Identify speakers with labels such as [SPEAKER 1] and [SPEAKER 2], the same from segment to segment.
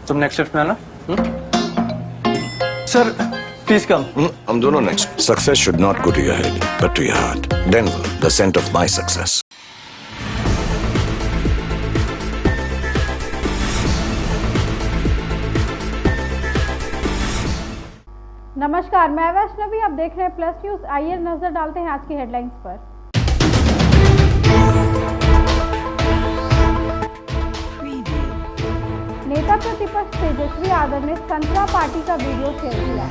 [SPEAKER 1] तुम next shift में आना। Sir please come.
[SPEAKER 2] हम दोनों next.
[SPEAKER 3] Success should not go to your head, but to your heart. Denver, the scent of my success.
[SPEAKER 4] नमस्कार, मैं वैष्णवी, आप देख रहे हैं प्लस न्यूज। आइए नजर डालते हैं आज की हेडलाइंस पर। नेता प्रतिपक्ष तेजस्वी यादव ने संतरा पार्टी का वीडियो शेयर किया।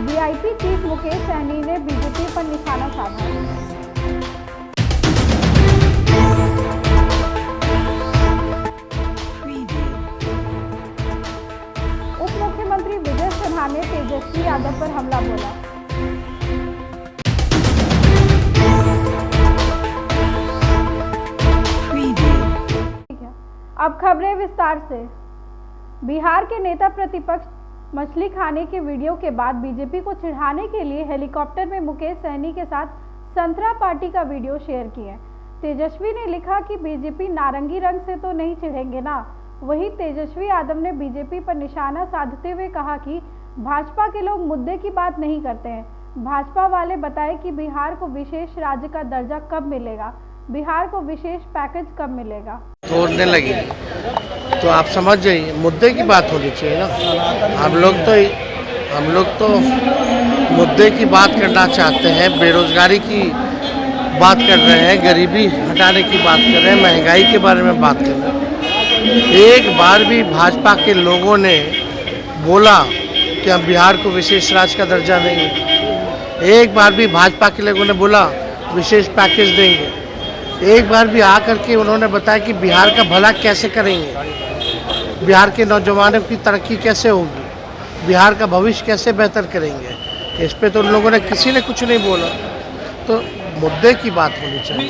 [SPEAKER 4] वीआईपी चीफ मुकेश सहनी ने बीजेपी पर निशाना साधा। उप मुख्यमंत्री विजय सिन्हा ने तेजस्वी यादव पर हमला बोला। अब खबरें विस्तार से। बिहार के नेता प्रतिपक्ष मछली खाने के वीडियो के बाद बीजेपी को चिढ़ाने के लिए हेलीकॉप्टर में मुकेश सहनी के साथ संतरा पार्टी का वीडियो शेयर किए। तेजस्वी ने लिखा कि बीजेपी नारंगी रंग से तो नहीं चिढ़ेंगे ना। वहीं तेजस्वी यादव ने बीजेपी पर निशाना साधते हुए कहा कि भाजपा के लोग मुद्दे की बात नहीं करते हैं। भाजपा वाले बताएं कि बिहार को विशेष राज्य का दर्जा कब मिलेगा, बिहार को विशेष पैकेज कब मिलेगा।
[SPEAKER 5] तोड़ने लगी तो आप समझ जाइए मुद्दे की बात होनी चाहिए ना। हम लोग तो मुद्दे की बात करना चाहते हैं, बेरोजगारी की बात कर रहे हैं, गरीबी हटाने की बात कर रहे हैं, महंगाई के बारे में बात कर रहे हैं। एक बार भी भाजपा के लोगों ने बोला कि हम बिहार को विशेष राज्य का दर्जा देंगे। एक बार भी भाजपा के लोगों ने बोला विशेष पैकेज देंगे। एक बार भी आकर के उन्होंने बताया कि बिहार का भला कैसे करेंगे, बिहार के नौजवानों की तरक्की कैसे होगी, बिहार का भविष्य कैसे बेहतर करेंगे। इस पे तो उन लोगों ने किसी ने कुछ नहीं बोला। तो मुद्दे की बात होनी चाहिए।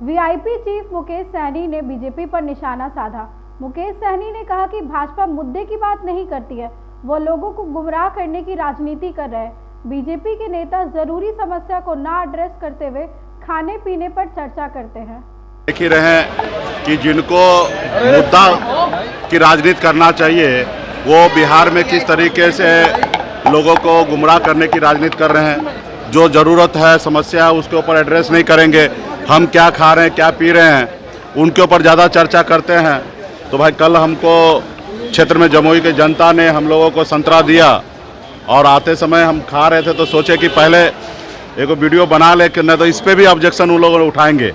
[SPEAKER 4] वीआईपी चीफ मुकेश सहनी ने बीजेपी पर निशाना साधा। मुकेश सहनी ने कहा कि भाजपा मुद्दे की बात नहीं करती है, वो लोगों को गुमराह करने की राजनीति कर रहे हैं। बीजेपी के नेता जरूरी समस्या को ना एड्रेस करते हुए खाने पीने पर चर्चा करते हैं।
[SPEAKER 6] देख ही रहे हैं कि जिनको मुद्दा की राजनीति करना चाहिए वो बिहार में किस तरीके से लोगों को गुमराह करने की राजनीति कर रहे हैं। जो ज़रूरत है, समस्या है, उसके ऊपर एड्रेस नहीं करेंगे। हम क्या खा रहे हैं, क्या पी रहे हैं, उनके ऊपर ज़्यादा चर्चा करते हैं। तो भाई कल हमको क्षेत्र में जमुई की जनता ने हम लोगों को संतरा दिया और आते समय हम खा रहे थे तो सोचे कि पहले एक वीडियो बना ले, कि नहीं तो इस पर भी ऑब्जेक्शन उन लोगों ने उठाएंगे,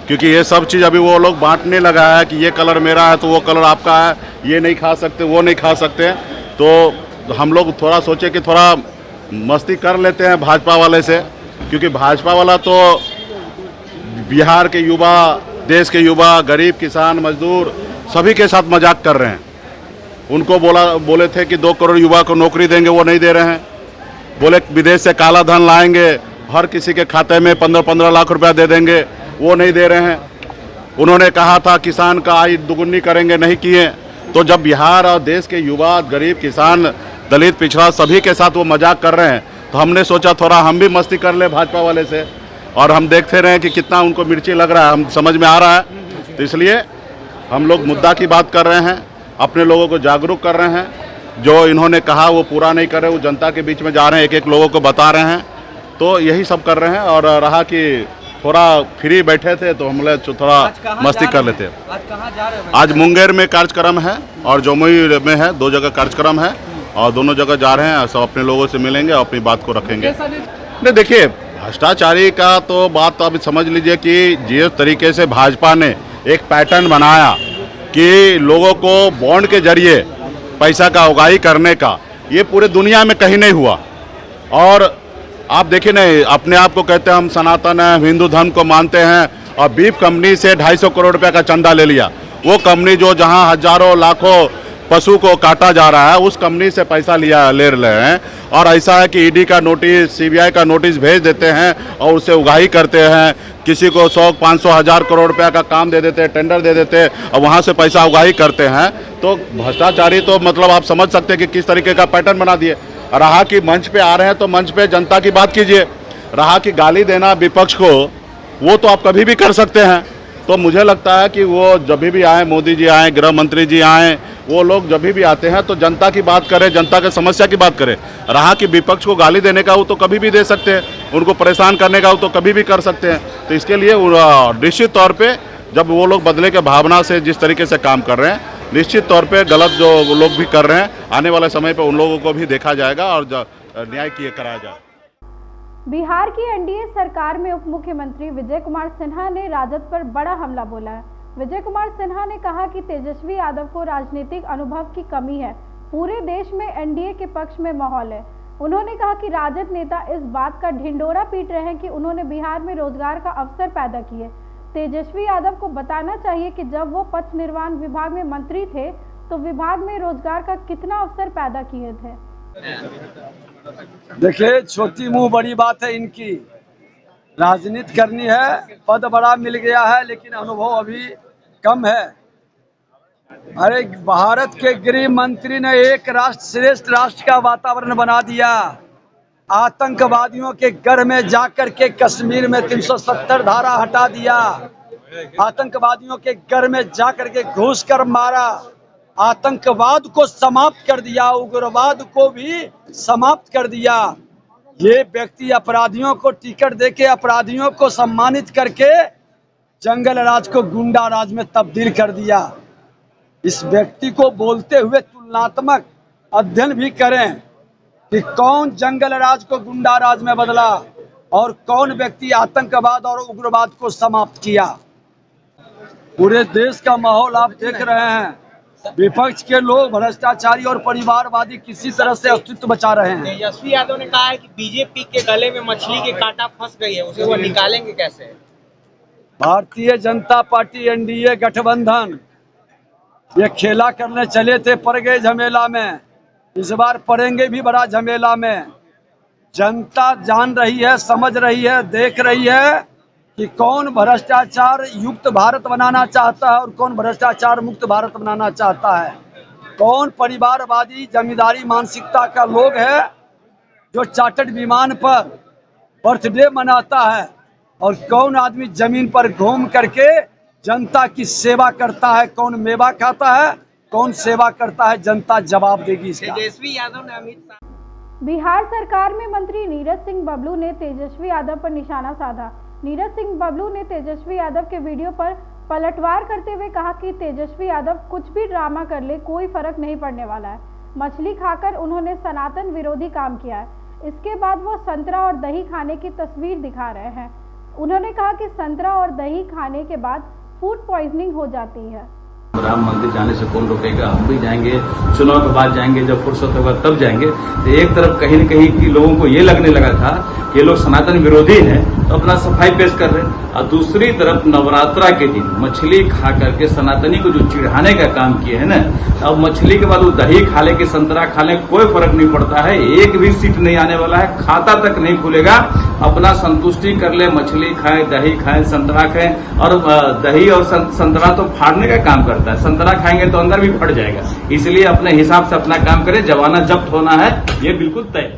[SPEAKER 6] क्योंकि ये सब चीज़ अभी वो लोग बांटने लगा है कि ये कलर मेरा है तो वो कलर आपका है, ये नहीं खा सकते, वो नहीं खा सकते। तो हम लोग थोड़ा सोचे कि थोड़ा मस्ती कर लेते हैं भाजपा वाले से, क्योंकि भाजपा वाला तो बिहार के युवा, देश के युवा, गरीब, किसान, मजदूर सभी के साथ मजाक कर रहे हैं। उनको बोले थे कि 2 करोड़ युवा को नौकरी देंगे, वो नहीं दे रहे हैं। बोले विदेश से काला धन लाएंगे, हर किसी के खाते में 15-15 लाख रुपया दे देंगे, वो नहीं दे रहे हैं। उन्होंने कहा था किसान का आय दुगुनी करेंगे, नहीं किए। तो जब बिहार और देश के युवा, गरीब, किसान, दलित, पिछड़ा सभी के साथ वो मजाक कर रहे हैं, तो हमने सोचा थोड़ा हम भी मस्ती कर ले भाजपा वाले से। और हम देखते रहे कि कितना उनको मिर्ची लग रहा है, हम समझ में आ रहा है। तो इसलिए हम लोग मुद्दा की बात कर रहे हैं, अपने लोगों को जागरूक कर रहे हैं। जो इन्होंने कहा वो पूरा नहीं कर रहे, वो जनता के बीच में जा रहे हैं, एक-एक लोगों को बता रहे हैं। तो यही सब कर रहे हैं। और रहा कि थोड़ा फ्री बैठे थे तो हम लोग थोड़ा मस्ती कर लेते हैं।
[SPEAKER 1] आज कहाँ जा रहे हैं?
[SPEAKER 6] आज मुंगेर में कार्यक्रम है और जमुई में है, 2 जगह कार्यक्रम है और दोनों जगह जा रहे हैं। सब अपने लोगों से मिलेंगे और अपनी बात को रखेंगे। नहीं, देखिए भ्रष्टाचारी का तो बात आप समझ लीजिए कि जिस तरीके से भाजपा ने एक पैटर्न बनाया कि लोगों को बॉन्ड के जरिए पैसा का उगाही करने का, ये पूरे दुनिया में कहीं नहीं हुआ। और आप देखिए नहीं, अपने आप को कहते हैं हम सनातन हैं, हिंदू धर्म को मानते हैं, और बीफ कंपनी से 250 करोड़ रुपए का चंदा ले लिया। वो कंपनी जो जहां हजारों लाखों पशु को काटा जा रहा है, उस कंपनी से पैसा ले रहे हैं। और ऐसा है कि ईडी का नोटिस, सीबीआई का नोटिस भेज देते हैं और उससे उगाही करते हैं। किसी को 100, 500, 1000 करोड़ रुपया का काम दे देते हैं, टेंडर दे देते हैं और वहाँ से पैसा उगाही करते हैं। तो भ्रष्टाचारी तो मतलब आप समझ सकते हैं कि किस तरीके का पैटर्न बना दिए। रहा कि मंच पे आ रहे हैं तो मंच पे जनता की बात कीजिए। रहा कि गाली देना विपक्ष को, वो तो आप कभी भी कर सकते हैं। तो मुझे लगता है कि वो जब भी आए, मोदी जी आए, गृह मंत्री जी आए, वो लोग जब भी आते हैं तो जनता की बात करें, जनता की समस्या की बात करें। रहा कि विपक्ष को गाली देने का, वो तो कभी भी दे सकते हैं, उनको परेशान करने का वो तो कभी भी कर सकते हैं। तो इसके लिए निश्चित तौर पे जब वो लोग बदले के भावना से जिस तरीके से काम कर रहे हैं, निश्चित तौर पे गलत जो वो लोग भी कर रहे हैं, आने वाले समय पे उन लोगों को भी देखा जाएगा और न्याय किया कराया जाएगा।
[SPEAKER 4] बिहार की एनडीए सरकार में उप मुख्यमंत्री विजय कुमार सिन्हा ने राजद पर बड़ा हमला बोला है। विजय कुमार सिन्हा ने कहा कि तेजस्वी यादव को राजनीतिक अनुभव की कमी है, पूरे देश में एनडीए के पक्ष में माहौल है। उन्होंने कहा कि राजद नेता इस बात का ढिंडोरा पीट रहे हैं कि उन्होंने बिहार में रोजगार का अवसर पैदा किए। तेजस्वी यादव को बताना चाहिए कि जब वो पथ निर्माण विभाग में मंत्री थे तो विभाग में रोजगार का कितना अवसर पैदा किए थे।
[SPEAKER 2] देखिए, छोटी मुंह बड़ी बात है इनकी। राजनीति करनी है, पद बड़ा मिल गया है, लेकिन अनुभव अभी कम है। अरे भारत के गृह मंत्री ने एक राष्ट्र श्रेष्ठ राष्ट्र का वातावरण बना दिया। आतंकवादियों के घर में जाकर के कश्मीर में 370 धारा हटा दिया। आतंकवादियों के घर में जाकर के घुस कर मारा। आतंकवाद को समाप्त कर दिया, उग्रवाद को भी समाप्त कर दिया। ये व्यक्ति अपराधियों को टिकट देके, अपराधियों को सम्मानित करके जंगल राज को गुंडा राज में तब्दील कर दिया। इस व्यक्ति को बोलते हुए तुलनात्मक अध्ययन भी करें कि कौन जंगल राज को गुंडा राज में बदला और कौन व्यक्ति आतंकवाद और उग्रवाद को समाप्त किया। पूरे देश का माहौल आप देख रहे हैं। विपक्ष के लोग भ्रष्टाचारी और परिवारवादी किसी तरह से अस्तित्व बचा रहे हैं।
[SPEAKER 7] तेजस्वी यादव ने कहा है कि बीजेपी के गले में मछली के कांटा फंस गई है, उसे वो निकालेंगे कैसे?
[SPEAKER 2] भारतीय जनता पार्टी एनडीए गठबंधन ये खेला करने चले थे, पड़ गए झमेला में। इस बार पड़ेंगे भी बड़ा झमेला में। जनता जान रही है, समझ रही है, देख रही है कि कौन भ्रष्टाचार युक्त भारत बनाना चाहता है और कौन भ्रष्टाचार मुक्त भारत बनाना चाहता है। कौन परिवारवादी जमींदारी मानसिकता का लोग है जो चार्टर्ड विमान पर बर्थडे मनाता है और कौन आदमी जमीन पर घूम करके जनता की सेवा करता है। कौन मेवा खाता है, कौन सेवा करता है, जनता जवाब देगी इसका।
[SPEAKER 7] तेजस्वी यादव ने अमित शाह
[SPEAKER 4] बिहार सरकार में मंत्री नीरज सिंह बबलू ने तेजस्वी यादव पर निशाना साधा। नीरज सिंह बबलू ने तेजस्वी यादव के वीडियो पर पलटवार करते हुए कहा कि तेजस्वी यादव कुछ भी ड्रामा कर ले, कोई फर्क नहीं पड़ने वाला है। मछली खाकर उन्होंने सनातन विरोधी काम किया है। इसके बाद वो संतरा और दही खाने की तस्वीर दिखा रहे हैं। उन्होंने कहा कि संतरा और दही खाने के बाद फूड पॉइजनिंग हो जाती है।
[SPEAKER 8] राम मंदिर जाने से कौन रोकेगा? हम भी जाएंगे, चुनाव के बाद जाएंगे, जब फुर्सत होगा तब जाएंगे। तो एक तरफ कहीं न कहीं कि लोगों को ये लगने लगा था कि ये लोग सनातन विरोधी हैं तो अपना सफाई पेश कर रहे हैं, और दूसरी तरफ नवरात्रा के दिन मछली खा करके सनातनी को जो चिढ़ाने का काम किए है ना, अब मछली के बाद वो दही खा ले कि संतरा खा ले, कोई फर्क नहीं पड़ता है। एक भी सीट नहीं आने वाला है, खाता तक नहीं खुलेगा। अपना संतुष्टि कर ले, मछली खाए, दही खाए, संतरा खाए। और दही और संतरा तो फाड़ने का काम करता है, संतरा खाएंगे तो अंदर भी फट जाएगा। इसलिए अपने हिसाब से अपना काम करें, जमाना जब्त होना है, ये बिल्कुल तय।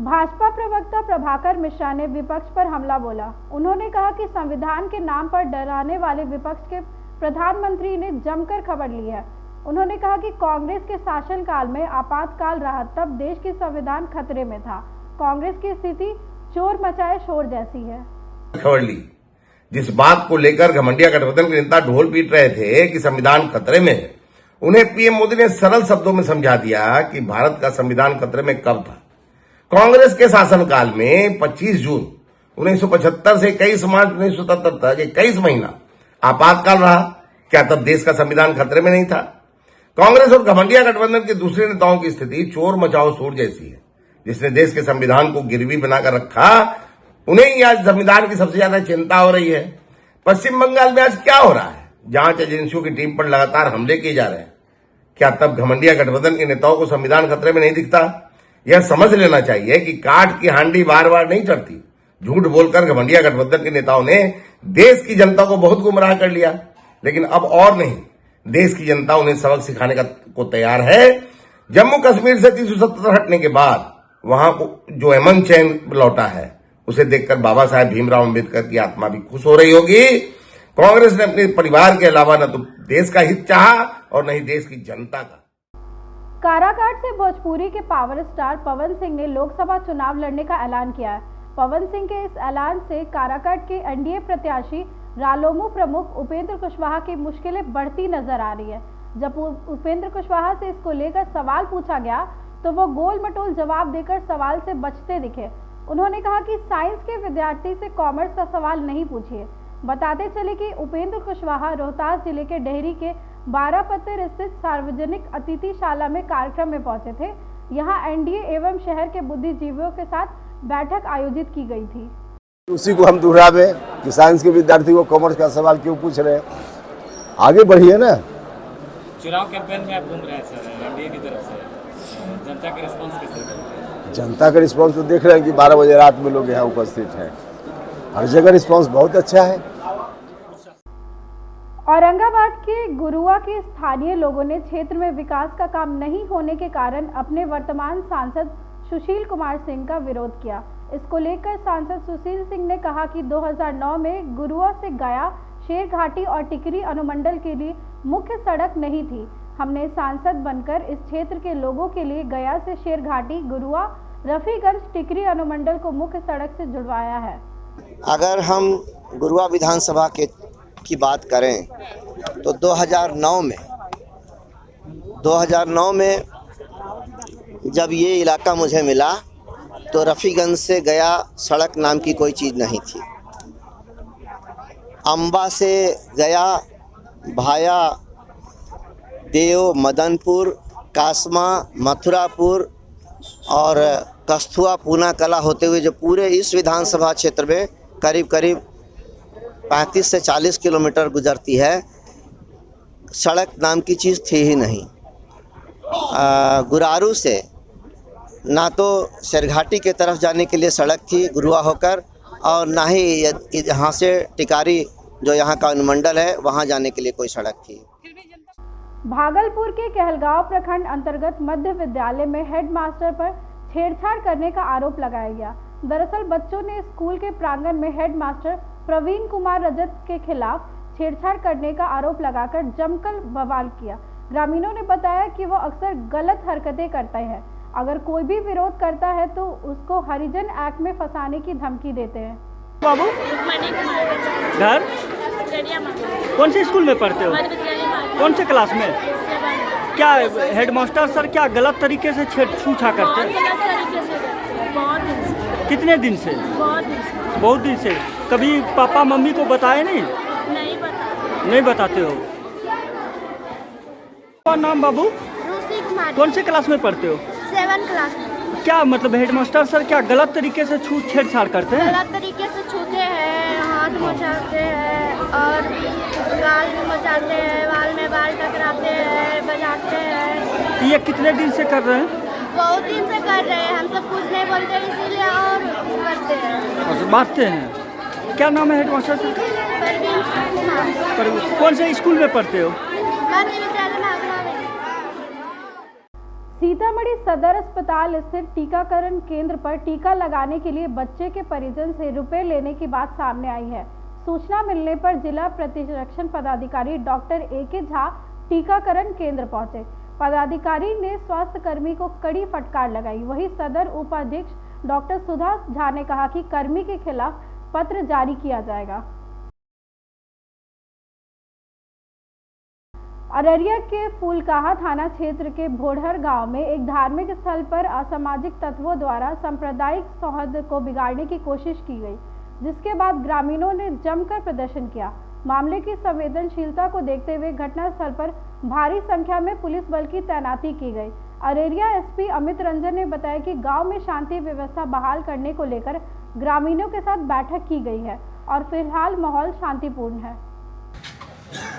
[SPEAKER 4] भाजपा प्रवक्ता प्रभाकर मिश्रा ने विपक्ष पर हमला बोला। उन्होंने कहा कि संविधान के नाम पर डराने वाले विपक्ष के प्रधानमंत्री ने जमकर खबर ली है। उन्होंने कहा कि कांग्रेस के शासनकाल में आपातकाल रहा, तब देश की संविधान खतरे में था। कांग्रेस की स्थिति चोर मचाए शोर जैसी है।
[SPEAKER 9] खबर ली, जिस बात को लेकर घमंडिया गठबंधन के नेता ढोल पीट रहे थे कि संविधान खतरे में है, उन्हें पीएम मोदी ने सरल शब्दों में समझा दिया कि भारत का संविधान खतरे में कब था। कांग्रेस के शासनकाल में 25 जून 1975 से 21 मार्च 1977 तक 21 महीना आपातकाल रहा। क्या तब देश का संविधान खतरे में नहीं था? कांग्रेस और घमंडिया गठबंधन के दूसरे नेताओं की स्थिति चोर मचाओ शोर जैसी है। जिसने देश के संविधान को गिरवी बनाकर रखा, उन्हें ही आज संविधान की सबसे ज्यादा चिंता हो रही है। पश्चिम बंगाल में आज क्या हो रहा है? जांच एजेंसियों की टीम पर लगातार हमले किए जा रहे हैं। क्या तब घमंडिया गठबंधन के नेताओं को संविधान खतरे में नहीं दिखता? यह समझ लेना चाहिए कि काठ की हांडी बार बार नहीं चढ़ती। झूठ बोलकर घमंडिया गठबंधन के नेताओं ने देश की जनता को बहुत गुमराह कर लिया, लेकिन अब और नहीं। देश की जनता उन्हें सबक सिखाने को तैयार है। जम्मू कश्मीर से 377 हटने के बाद वहां को जो अमन चैन लौटा है, उसे देखकर बाबा साहेब भीमराव अम्बेडकर की आत्मा भी खुश हो रही होगी। कांग्रेस ने अपने परिवार के अलावा न तो देश का हित चाहा और न ही देश की जनता का।
[SPEAKER 4] काराकाट से भोजपुरी के पावर स्टार पवन सिंह ने लोकसभा चुनाव लड़ने का ऐलान किया है। पवन सिंह के इस ऐलान से काराकाट के एनडीए प्रत्याशी रालोमू प्रमुख उपेंद्र कुशवाहा की मुश्किलें बढ़ती नजर आ रही है। जब उपेंद्र कुशवाहा से इसको लेकर सवाल पूछा गया तो वो गोल मटोल जवाब देकर सवाल से बचते दिखे। उन्होंने कहा कि साइंस के विद्यार्थी से कॉमर्स का सवाल नहीं पूछिए। बताते चले कि उपेंद्र कुशवाहा रोहतास जिले के डेहरी के बारापत्तर स्थित सार्वजनिक अतिथिशाला में कार्यक्रम में पहुंचे थे। यहां एनडीए एवं शहर के बुद्धिजीवियों के साथ बैठक आयोजित की गई थी।
[SPEAKER 10] उसी को हम दोहरावे कि साइंस के विद्यार्थी को कॉमर्स का सवाल क्यों पूछ रहे हैं। आगे बढ़िए ना।
[SPEAKER 11] चुनाव कैंपेन में आप घूम रहे हैं सर एनडीए की तरफ से, जनता का रिस्पांस कैसे है?
[SPEAKER 10] जनता का रिस्पांस तो देख रहे हैं कि 12 बजे रात में लोग यहाँ उपस्थित हैं। हर जगह रिस्पांस बहुत अच्छा है।
[SPEAKER 4] औरंगाबाद के गुरुआ के स्थानीय लोगों ने क्षेत्र में विकास का काम नहीं होने के कारण अपने वर्तमान सांसद सुशील कुमार सिंह का विरोध किया। इसको लेकर सांसद सुशील सिंह ने कहा कि 2009 में गुरुआ से गया शेरघाटी और टिकरी अनुमंडल के लिए मुख्य सड़क नहीं थी। हमने सांसद बनकर इस क्षेत्र के लोगों के लिए गया से शेरघाटी, गुरुआ, रफीगंज, टिकरी अनुमंडल को मुख्य सड़क से जुड़वाया है।
[SPEAKER 12] अगर हम गुरुआ विधानसभा की बात करें तो 2009 में जब ये इलाका मुझे मिला तो रफीगंज से गया सड़क नाम की कोई चीज़ नहीं थी। अम्बा से गया भाया देव, मदनपुर, कासमा, मथुरापुर और कस्थुआ, पूना कला होते हुए जो पूरे इस विधानसभा क्षेत्र में करीब करीब 35 से 40 किलोमीटर गुजरती है, सड़क नाम की चीज़ थी ही नहीं। गुरारू से ना तो शेरघाटी के तरफ जाने के लिए सड़क थी गुरुआ होकर, और ना ही यहाँ से टिकारी जो यहाँ का अनुमंडल है वहाँ जाने के लिए कोई सड़क थी।
[SPEAKER 4] भागलपुर के कहलगांव प्रखंड अंतर्गत मध्य विद्यालय में हेडमास्टर पर छेड़छाड़ करने का आरोप लगाया गया। दरअसल बच्चों ने स्कूल के प्रांगण में हेडमास्टर प्रवीण कुमार रजत के खिलाफ छेड़छाड़ करने का आरोप लगाकर जमकर बवाल किया। ग्रामीणों ने बताया कि वो अक्सर गलत हरकतें करते हैं। अगर कोई भी विरोध करता है तो उसको हरिजन एक्ट में फंसाने की धमकी देते हैं।
[SPEAKER 13] बाबू घर कौन से स्कूल में पढ़ते हो? कौन से क्लास में? क्या हेडमास्टर सर क्या गलत तरीके से छेड़छूछा करते हैं? कितने दिन से? बहुत दिन से। कभी पापा मम्मी को बताए नहीं? नहीं बताते हो। क्या नाम बाबू?
[SPEAKER 14] रूसी कुमार।
[SPEAKER 13] कौन से क्लास में पढ़ते हो?
[SPEAKER 14] 7 क्लास में।
[SPEAKER 13] क्या मतलब हेडमास्टर सर क्या गलत तरीके से छेड़छाड़ करते हैं?
[SPEAKER 14] गलत तरीके से छूते हैं, हाथ मचाते हैं और गाल भी मचाते हैं, बाल में बाल टकराते हैं, बजाते हैं।
[SPEAKER 13] ये कितने दिन से कर रहे हैं?
[SPEAKER 14] बहुत दिन से कर रहे हैं। हम सब कुछ नहीं बोलते इसीलिए और करते हैं।
[SPEAKER 13] बांटते हैं। क्या नाम है हेडमास्टर सर?
[SPEAKER 14] प्रवीण कुमार।
[SPEAKER 13] कौन से स्कूल में पढ़ते हो?
[SPEAKER 4] सीतामढ़ी सदर अस्पताल स्थित टीकाकरण केंद्र पर टीका लगाने के लिए बच्चे के परिजन से रुपए लेने की बात सामने आई है। सूचना मिलने पर जिला प्रतिरक्षण पदाधिकारी डॉक्टर ए.के. झा टीकाकरण केंद्र पहुंचे। पदाधिकारी ने स्वास्थ्य कर्मी को कड़ी फटकार लगाई। वहीं सदर उपाधीक्षक डॉक्टर सुधा झा ने कहा कि कर्मी के खिलाफ पत्र जारी किया जाएगा। अररिया के फूलकाहा थाना क्षेत्र के भोड़हर गांव में एक धार्मिक स्थल पर असामाजिक तत्वों द्वारा सांप्रदायिक सौहार्द को बिगाड़ने की कोशिश की गई, जिसके बाद ग्रामीणों ने जमकर प्रदर्शन किया। मामले की संवेदनशीलता को देखते हुए घटनास्थल पर भारी संख्या में पुलिस बल की तैनाती की गई। अररिया एसपी अमित रंजन ने बताया कि गांव में शांति व्यवस्था बहाल करने को लेकर ग्रामीणों के साथ बैठक की गई है और फिलहाल माहौल शांतिपूर्ण है।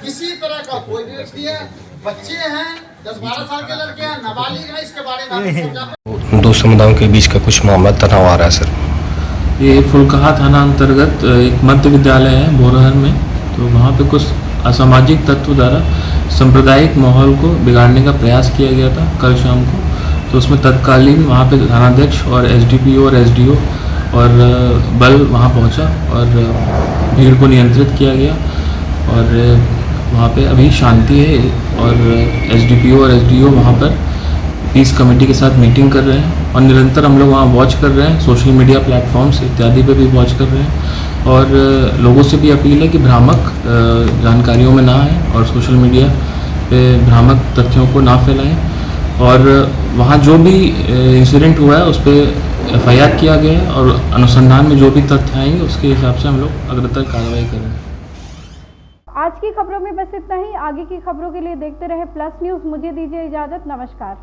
[SPEAKER 15] किसी तरह का कोई भी व्यक्ति है, बच्चे हैं, 10-12 साल के लड़के हैं, नाबालिग है, इसके बारे में
[SPEAKER 16] दो समुदायों के बीच का कुछ मामला तनाव आ रहा है सर।
[SPEAKER 17] ये फुलकाहा थाना अंतर्गत एक मध्य विद्यालय है भोरहर में, तो वहाँ पे कुछ असामाजिक तत्व द्वारा सांप्रदायिक माहौल को बिगाड़ने का प्रयास किया गया था कल शाम को। तो उसमें तत्कालीन वहाँ पे थानाध्यक्ष और एसडीपीओ और एसडीओ और बल वहाँ पहुँचा और भीड़ को नियंत्रित किया गया और वहाँ पे अभी शांति है और एसडीपीओ और एसडीओ वहाँ पर पीस कमेटी के साथ मीटिंग कर रहे हैं और निरंतर हम लोग वहाँ वॉच कर रहे हैं, सोशल मीडिया प्लेटफॉर्म्स इत्यादि पे भी वॉच कर रहे हैं और लोगों से भी अपील है कि भ्रामक जानकारियों में ना आए और सोशल मीडिया पे भ्रामक तथ्यों को ना फैलाएं और वहाँ जो भी इंसिडेंट हुआ है उस पर एफआईआर किया गया है और अनुसंधान में जो भी तथ्य आएंगे उसके हिसाब से हम लोग अग्रतर कार्रवाई करेंगे।
[SPEAKER 4] आज की खबरों में बस इतना ही। आगे की खबरों के लिए देखते रहे प्लस न्यूज़। मुझे दीजिए इजाज़त। नमस्कार।